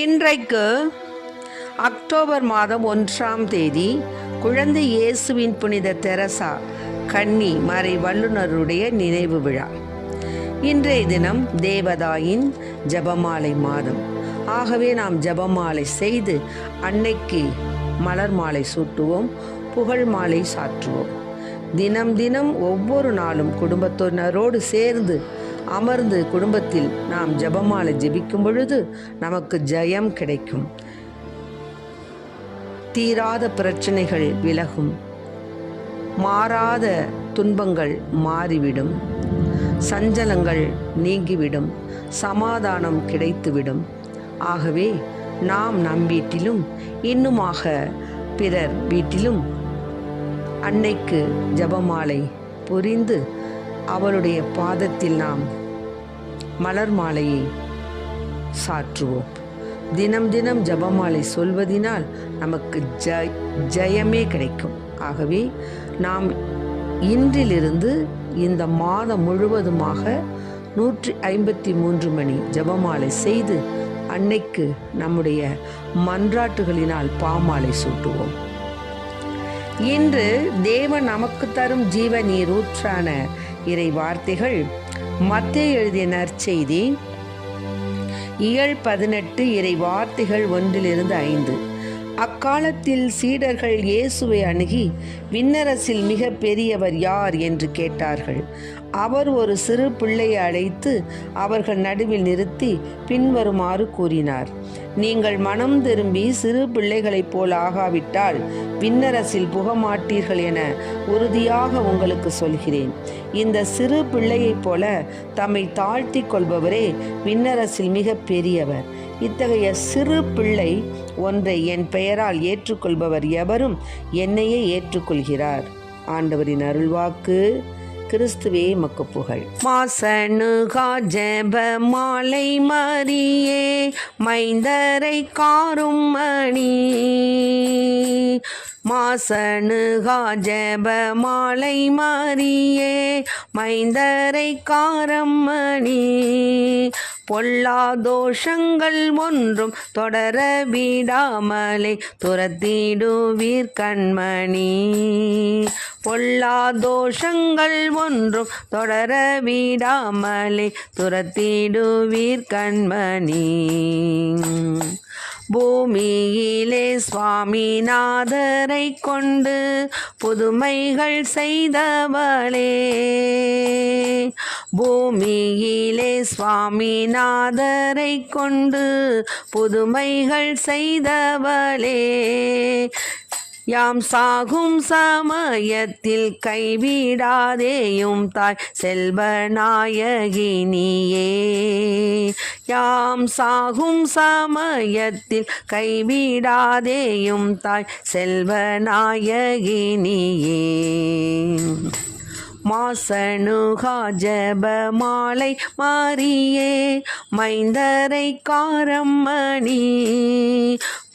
இன்றைக்கு அக்டோபர் மாதம் 1ஆம் தேதி குழந்தை இயேசுவின் புனித தெரசா கன்னி மறை வல்லுநருடைய நினைவு விழா. இன்றைய தினம் தேவதாயின் ஜபமாலை மாதம். ஆகவே நாம் ஜபமாலை செய்து அன்னைக்கு மலர் மாலை சூட்டுவோம், புகழ் மாலை சாற்றுவோம். தினம் தினம் ஒவ்வொரு நாளும் குடும்பத்தினரோடு சேர்ந்து அமர்ந்து குடும்பத்தில் நாம் ஜபமாலை ஜெபிக்கும் பொழுது நமக்கு ஜெயம் கிடைக்கும். தீராத பிரச்சனைகள் விலகும், மாறாத துன்பங்கள் மாறிவிடும், சஞ்சலங்கள் நீங்கிவிடும், சமாதானம் கிடைத்துவிடும். ஆகவே நாம் நம் வீட்டிலும் இன்னுமாக பிறர் வீட்டிலும் அன்னைக்கு ஜபமாலை புரிந்து அவளுடைய பாதத்தில் நாம் மலர் மாலையை சாற்றுவோம். தினம் தினம் ஜபமாலை சொல்வதினால் நமக்கு ஜெயமே கிடைக்கும். ஆகவே நாம் இன்றிலிருந்து இந்த மாதம் முழுவதுமாக 153 மணி ஜபமாலை செய்து அன்னைக்கு நம்முடைய மன்றாட்டுகளினால் பாமாலை சூட்டுவோம். இன்று தேவன் நமக்கு தரும் ஜீவ நீர் ஊற்றான இறை வார்த்தைகள் மத்தேயு எழுதிய நற்செய்தி இயல் 18 இறை வார்த்தைகள் 1-5. அக்காலத்தில் சீடர்கள் இயேசுவை அணுகி, விண்ணரசில் மிக பெரியவர் யார் என்று கேட்டார்கள். அவர் ஒரு சிறு பிள்ளையை அழைத்து அவர்கள் நடுவில் நிறுத்தி பின்வருமாறு கூறினார்: நீங்கள் மனம் திரும்பி சிறு பிள்ளைகளைப் போல் ஆகாவிட்டால் விண்ணரசில் புகமாட்டீர்கள் என உறுதியாக உங்களுக்கு சொல்கிறேன். இந்த சிறு பிள்ளையைப் போல தம்மை தாழ்த்தி கொள்பவரே விண்ணரசில் மிக பெரியவர். இத்தகைய சிறு பிள்ளை ஒன்றை என் பெயரால் ஏற்றுக்கொள்பவர் எவரும் என்னையே ஏற்றுக்கொள்கிறார். ஆண்டவரின் அருள்வாக்கு. கிறிஸ்துவே மக்கு புகழ். மாசணுகா ஜெப மாலை மரியே மைந்தரை காரும் மணி. மாசணுகா ஜெப மாலை மரியே மைந்தரை காரம் மணி. பொல்லா தோஷங்கள் ஒன்றும் தொடர விடாமலே துரத்திடுவீர் கண்மணி. பொல்லா தோஷங்கள் ஒன்றும் தொடர விடாமலே துரத்திடுவீர் கண்மணி. பூமியிலே சுவாமிநாதரை கொண்டு புதுமைகள் செய்தவளே. பூமியிலே சுவாமிநாதரை கொண்டு புதுமைகள் செய்தவளே. யாம் சாகும் சமயத்தில் கைவிடாதேயும் தாய் செல்வநாயகினியே. யாம் சாகும் சமயத்தில் கைவிடாதேயும் தாய் செல்வநாயகினியே. மாசணுகா ஜெப மாலை மாரியே மைந்தரை காரம் மணி.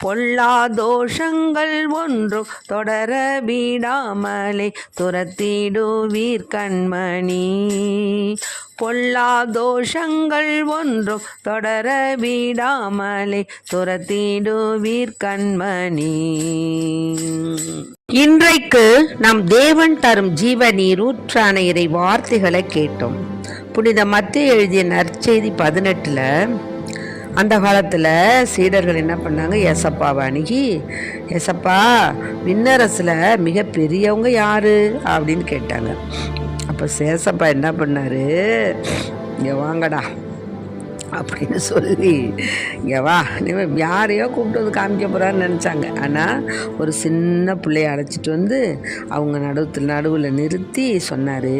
பொல்லா தோஷங்கள் ஒன்றும் தொடர விடாமலே துரத்திடுவீர் கண்மணி. பொல்லா தோஷங்கள் ஒன்றும் தொடர விடாமலே துரத்திடுவீர் கண்மணி. இன்றைக்கு நம் தேவன் தரும் ஜீவ நீர் ஊற்றான இறை வார்த்தைகளை கேட்டோம். புனித மத்தேயு எழுதிய நற்செய்தி 18 அந்த காலத்தில் சீடர்கள் என்ன பண்ணாங்க, ஏசப்பாவை அணுகி, ஏசப்பா விண்ணரசில் மிக பெரியவங்க யாரு அப்படின்னு கேட்டாங்க. அப்போ ஏசப்பா என்ன பண்ணாரு, இங்கே வாங்கடா அப்படின்னு சொல்லி, இங்கே வா, நீ யாரையோ கூப்பிட்டு வந்து காமிக்க போகிறான்னு நினச்சாங்க. ஆனால் ஒரு சின்ன பிள்ளைய அழைச்சிட்டு வந்து அவங்க நடுவில் நிறுத்தி சொன்னார்,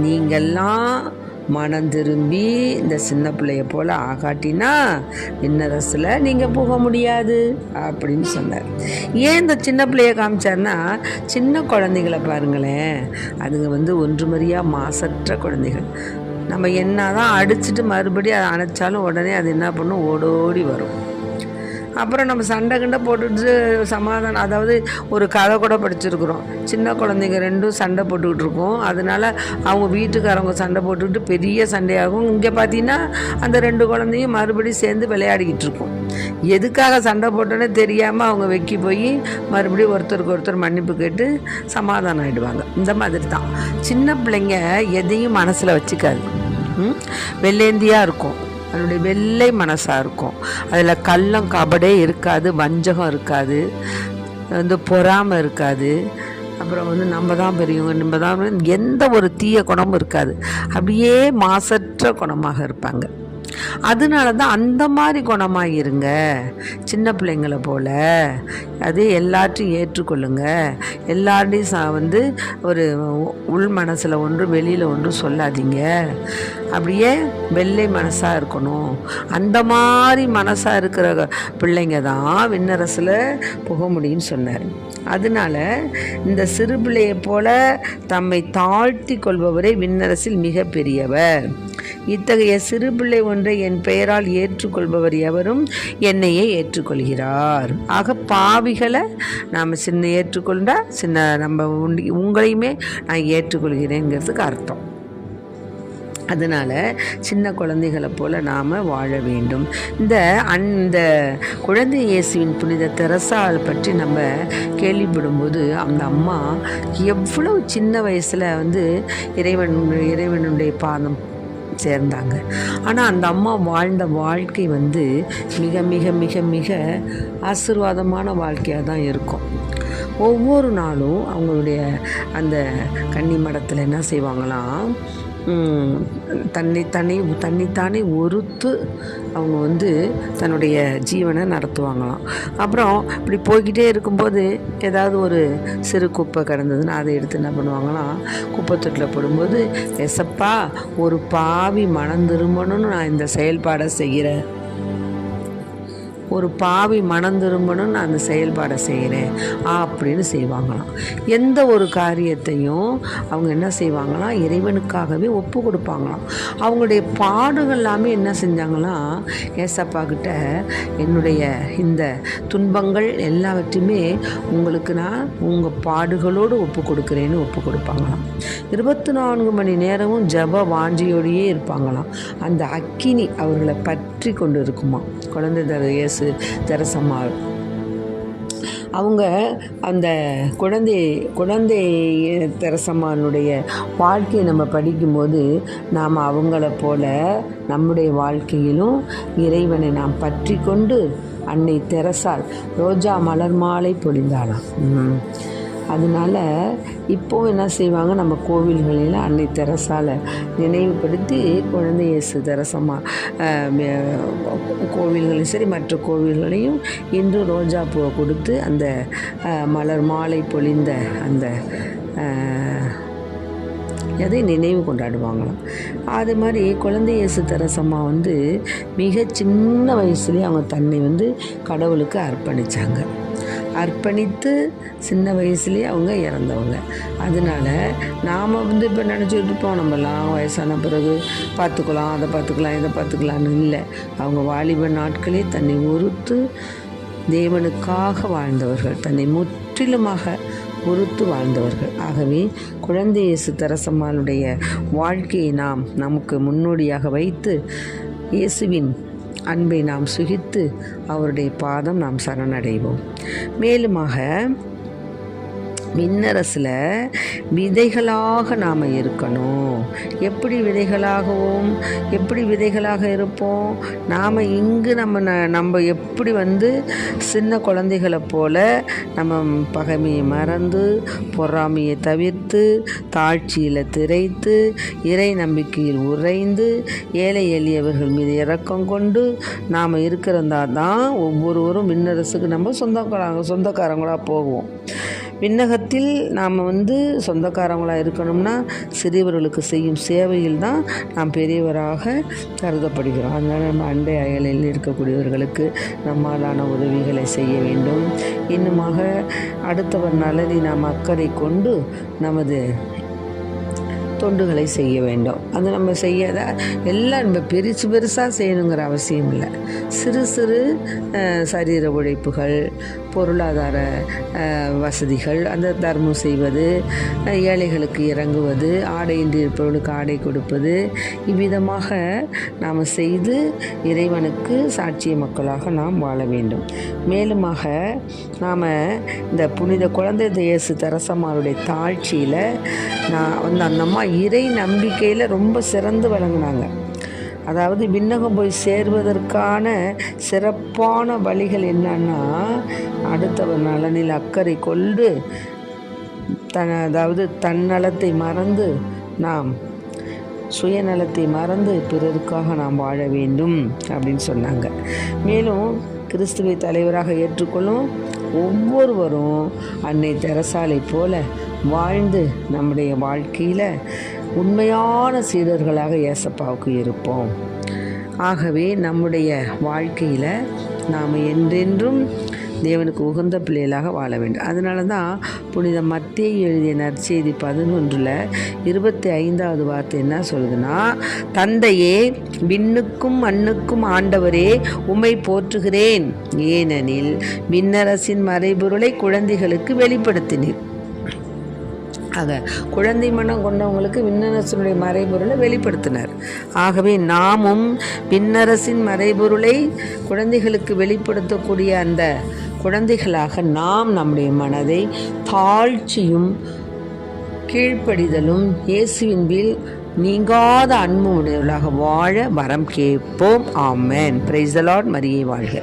நீங்கள்லாம் மனம் திரும்பி இந்த சின்ன பிள்ளைய போல் ஆகாட்டினா விண்ணரசில் நீங்கள் போக முடியாது அப்படின்னு சொன்னார். ஏன் இந்த சின்ன பிள்ளைய காமிச்சார்னா, சின்ன குழந்தைகளை பாருங்களேன், அதுங்க ஒன்றுமறியா மாசற்ற குழந்தைகள். நம்ம என்ன தான் அடிச்சுட்டு மறுபடியும் அதை அணைச்சாலும் உடனே அது என்ன பண்ணும், ஓடோடி வரும். அப்புறம் நம்ம சண்டை கிண்டை போட்டுட்டு சமாதானம், அதாவது ஒரு கதை கூட படிச்சிருக்கிறோம், சின்ன குழந்தைங்க ரெண்டும் சண்டை போட்டுக்கிட்டு இருக்கோம், அதனால அவங்க வீட்டுக்காரவங்க சண்டை போட்டுக்கிட்டு பெரிய சண்டையாகும். இங்கே பார்த்தீங்கன்னா அந்த 2 குழந்தையும் மறுபடியும் சேர்ந்து விளையாடிக்கிட்டு இருக்கும். எதுக்காக சண்டை போட்டோன்னே தெரியாமல் அவங்க வெக்கி போய் மறுபடியும் ஒருத்தருக்கு ஒருத்தர் மன்னிப்பு கேட்டு சமாதானம் ஆகிடுவாங்க. இந்த மாதிரி தான் சின்ன பிள்ளைங்க எதையும் மனசில் வச்சுக்காது. வெள்ளேந்தியாக இருக்கும், அதனுடைய வெள்ளை மனசாக இருக்கும். அதில் கள்ளம் கபடே இருக்காது, வஞ்சகம் இருக்காது, பொறாமை இருக்காது. அப்புறம் நம்ம தான் பெரியவங்க, நம்ம தான், எந்த ஒரு தீய குணமும் இருக்காது. அப்படியே மாசற்ற குணமாக இருப்பாங்க. அதனால தான் அந்த மாதிரி குணமாக இருங்க, சின்ன பிள்ளைங்களை போல். அது எல்லாத்தையும் ஏற்றுக்கொள்ளுங்க, எல்லார்டையும் ஒரு உள் மனசில் ஒன்று வெளியில் ஒன்று சொல்லாதீங்க. அப்படியே வெள்ளை மனசாக இருக்கணும். அந்த மாதிரி மனசாக இருக்கிற பிள்ளைங்க தான் விண்ணரசில் புக முடியும்னு சொன்னார். அதனால இந்த சிறு பிள்ளையை போல தம்மை தாழ்த்தி கொள்பவரே விண்ணரசில் மிக பெரியவர். இத்தகைய சிறு பிள்ளை ஒன்றை என் பெயரால் ஏற்றுக்கொள்பவர் எவரும் என்னையே ஏற்றுக்கொள்கிறார். ஆக பாவிகளை நாம் ஏற்றுக்கொண்டா உங்களையுமே நான் ஏற்றுக்கொள்கிறேங்கிறதுக்கு அர்த்தம். அதனால் சின்ன குழந்தைகளை போல் நாம் வாழ வேண்டும். இந்த குழந்தை இயேசுவின் புனித தெரசாள் பற்றி நம்ம கேள்விப்படும்போது அந்த அம்மா எவ்வளவு சின்ன வயசில் இறைவனுடைய பாதம் சேர்ந்தாங்க. ஆனால் அந்த அம்மா வாழ்ந்த வாழ்க்கை மிக மிக மிக மிக ஆசீர்வாதமான வாழ்க்கையாக தான் இருக்கும். ஒவ்வொரு நாளும் அவங்களுடைய அந்த கன்னி மடத்தில் என்ன செய்வாங்களாம், தன்னைத்தானே ஒருத்து அவங்க தன்னுடைய ஜீவனை நடத்துவாங்களாம். அப்புறம் இப்படி போய்கிட்டே இருக்கும்போது ஏதாவது ஒரு சிறு குப்பை கிடந்ததுன்னா அதை எடுத்து என்ன பண்ணுவாங்களாம், குப்பை தொட்டில் போடும்போது, எசப்பா ஒரு பாவி மனம் திரும்பணும்னு நான் இந்த செயல்பாடை செய்கிறேன், ஒரு பாவி மனம் திரும்பணும்னு நான் அந்த செயல்பாடை செய்கிறேன் அப்படின்னு செய்வாங்களாம். எந்த ஒரு காரியத்தையும் அவங்க என்ன செய்வாங்களாம், இறைவனுக்காகவே ஒப்பு கொடுப்பாங்களாம். அவங்களுடைய பாடுகள் எல்லாமே என்ன செஞ்சாங்களாம், ஏசப்பா கிட்ட என்னுடைய இந்த துன்பங்கள் எல்லாவற்றையுமே உங்களுக்கு நான் உங்கள் பாடுகளோடு ஒப்பு கொடுக்குறேன்னு ஒப்பு கொடுப்பாங்களாம். 24 மணி நேரமும் ஜப வாஞ்சியோடையே இருப்பாங்களாம். அந்த அக்கினி அவர்களை பற்றி கொண்டு இருக்குமா. குழந்தை இயேசு தெரசம்மா அவங்க அந்த குழந்தை தெரசம்மானுடைய வாழ்க்கையை நம்ம படிக்கும்போது நாம் அவங்கள போல நம்முடைய வாழ்க்கையிலும் இறைவனை நாம் பற்றி கொண்டு அன்னை தெரசால் ரோஜா மலர் மாலை பொழிந்தாளாம். அதனால் இப்போது என்ன செய்வாங்க, நம்ம கோவில்களில் அன்னை தெரசாலை நினைவுபடுத்தி குழந்தை இயேசு தெரசம்மா கோவில்களையும் சரி மற்ற கோவில்களையும் இன்று ரோஜா பூவை கொடுத்து அந்த மலர் மாலை பொழிந்த அந்த அதை நினைவு கொண்டாடுவாங்களாம். அது மாதிரி குழந்தை இயேசு தெரசம்மா மிக சின்ன வயசுலேயே அவங்க தன்னை கடவுளுக்கு அர்ப்பணித்து சின்ன வயசுலேயே அவங்க இறந்தவங்க. அதனால் நாம் இப்போ நினச்சிட்டு இருப்போம், நம்மலாம் வயசான பிறகு பார்த்துக்கலாம், அதை பார்த்துக்கலாம், இதை பார்த்துக்கலான்னு இல்லை. அவங்க வாலிப நாட்களே தன்னை ஒருத்து தேவனுக்காக வாழ்ந்தவர்கள், தன்னை முற்றிலுமாக பொறுத்து வாழ்ந்தவர்கள். ஆகவே குழந்தை இயேசு தெரசம்மாளுடைய வாழ்க்கையை நமக்கு முன்னோடியாக வைத்து இயேசுவின் அன்பை நாம் சுகித்து அவருடைய பாதம் நாம் சரணடைவோம். மேலுமாக விண்ணரசில் விதைகளாக நாம் இருக்கணும். எப்படி விதைகளாக இருப்போம்? நாம் இங்கு நம்ம எப்படி சின்ன குழந்தைகளை போல நம்ம பகைமையை மறந்து, பொறாமையை தவிர்த்து, தாழ்ச்சியில் திரைத்து, இறை நம்பிக்கையில் உறைந்து, ஏழை எளியவர்கள் மீது இரக்கம் கொண்டு நாம் இருக்கிறதா தான் ஒவ்வொருவரும் விண்ணரசுக்கு நம்ம சொந்தக்காரங்களாக போவோம். விண்ணகத்தில் நாம் சொந்தக்காரங்களாக இருக்கணும்னா சிறியவர்களுக்கு செய்யும் சேவையில் தான் நாம் பெரியவராக கருதப்படுகிறோம். அதனால் நம்ம அண்டை அயலில் இருக்கக்கூடியவர்களுக்கு நம்மாலான உதவிகளை செய்ய வேண்டும். இன்னுமாக அடுத்தவர் நலனை நாம் அக்கறை கொண்டு நமது தொண்டுகளை செய்ய வேண்டும். அது நம்ம செய்யாத எல்லாம் நம்ம பெருசாக செய்யணுங்கிற அவசியம் இல்லை. சிறு சிறு சரீர உழைப்புகள், பொருளாதார வசதிகள், அந்த தர்மம் செய்வது, ஏழைகளுக்கு இறங்குவது, ஆடையின்றி இருப்பவர்களுக்கு ஆடை கொடுப்பது, இவ்விதமாக நாம் செய்து இறைவனுக்கு சாட்சிய மக்களாக நாம் வாழ வேண்டும். மேலுமாக நாம் இந்த புனித குழந்தை இயேசு தெரசம்மாளுடைய தாழ்ச்சியில் அந்த அம்மா இறை நம்பிக்கையில் ரொம்ப சிறந்து விளங்கினாங்க. அதாவது விண்ணகம் போய் சேர்வதற்கான சிறப்பான வழிகள் என்னன்னா, அடுத்தவர் நலனில் அக்கறை கொண்டு அதாவது தன்னலத்தை மறந்து நாம் சுயநலத்தை மறந்து பிறருக்காக நாம் வாழ வேண்டும் அப்படின்னு சொன்னாங்க. மேலும் கிறிஸ்துவை தலைவராக ஏற்றுக்கொள்ளும் ஒவ்வொருவரும் அன்னை தெரசாலை போல வாழ்ந்து நம்முடைய வாழ்க்கையில் உண்மையான சீடர்களாக ஏசப்பாவுக்கு இருப்போம். ஆகவே நம்முடைய வாழ்க்கையில் நாம் என்றென்றும் தேவனுக்கு உகந்த பிள்ளைகளாக வாழ வேண்டும். அதனால தான் புனித மத்தேயு எழுதிய நற்செய்தி 11:25 வார்த்தை என்ன சொல்லுதுன்னா, தந்தையே, விண்ணுக்கும் மண்ணுக்கும் ஆண்டவரே, உம்மை போற்றுகிறேன், ஏனெனில் விண்ணரசின் மறைபொருளை குழந்தைகளுக்கு வெளிப்படுத்தினீர். ஆக குழந்தை மனம் கொண்டவங்களுக்கு விண்ணரசினுடைய மறைபொருளை வெளிப்படுத்தினார். ஆகவே நாமும் விண்ணரசின் மறைபொருளை குழந்தைகளுக்கு வெளிப்படுத்தக்கூடிய அந்த குழந்தைகளாக நாம் நம்முடைய மனதை தாழ்ச்சியும் கீழ்ப்படிதலும் இயேசுவின் மேல் நீங்காத அன்பு உடையவர்களாக வாழ வரம் கேட்போம். ஆமென். Praise the Lord. மரியே வாழ்க.